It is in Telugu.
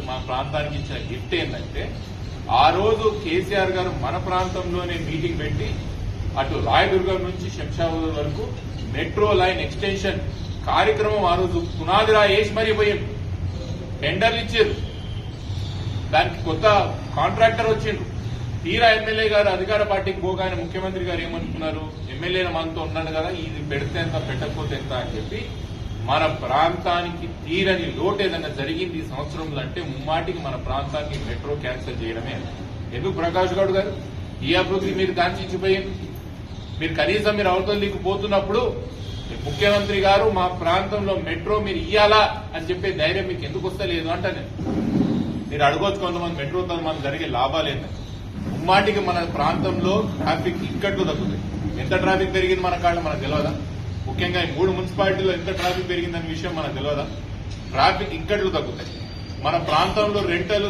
మా ప్రాంతానికి ఇచ్చిన గిఫ్ట్ ఏంటంటే ఆ రోజు కేసీఆర్ గారు మన ప్రాంతంలోనే మీటింగ్ పెట్టి అటు రాయదుర్గం నుంచి శంషాబాద్ వరకు మెట్రో లైన్ ఎక్స్టెన్షన్ కార్యక్రమం ఆ రోజు పునాది వేసి మరీ పోయింది. టెండర్లు ఇచ్చారు, దానికి కొత్త కాంట్రాక్టర్ వచ్చిండ్రు. తీరా ఎమ్మెల్యే గారు అధికార పార్టీకి పోగానే ముఖ్యమంత్రి గారు ఏమనుకున్నారు, ఎమ్మెల్యేల మనతో ఉన్నాడు కదా, ఇది పెడితే ఎంత పెట్టకపోతే ఎంత అని చెప్పి మన ప్రాంతానికి తీరని లోటు ఏదైనా జరిగింది ఈ సంవత్సరంలో అంటే ముమ్మాటికి మన ప్రాంతానికి మెట్రో క్యాన్సిల్ చేయడమే. ఎందుకు ప్రకాష్ గౌడ్ గారు ఈ అభివృద్ధి మీరు కాంక్షించిపోయింది? మీరు కనీసం మీరు అవతలికి పోతున్నప్పుడు ముఖ్యమంత్రి గారు మా ప్రాంతంలో మెట్రో మీరు ఇయ్యాలా అని చెప్పే ధైర్యం మీకు ఎందుకు వస్తలేదు అంట నేను. మీరు అడగొచ్చు కొంతమంది మెట్రోతో మనకు జరిగే లాభాలేందని. ముమ్మాటికి మన ప్రాంతంలో ట్రాఫిక్ ఇక్కట్లు తగ్గుతాయి. ఎంత ట్రాఫిక్ పెరిగింది మన కాళ్ళు మనకు తెలియదా? ముఖ్యంగా ఈ 3 మున్సిపాలిటీలో ఎంత ట్రాఫిక్ పెరిగిందనే విషయం మనకు తెలియదా? ట్రాఫిక్ ఇక్కట్లు తగ్గుతాయి. మన ప్రాంతంలో రెంటలు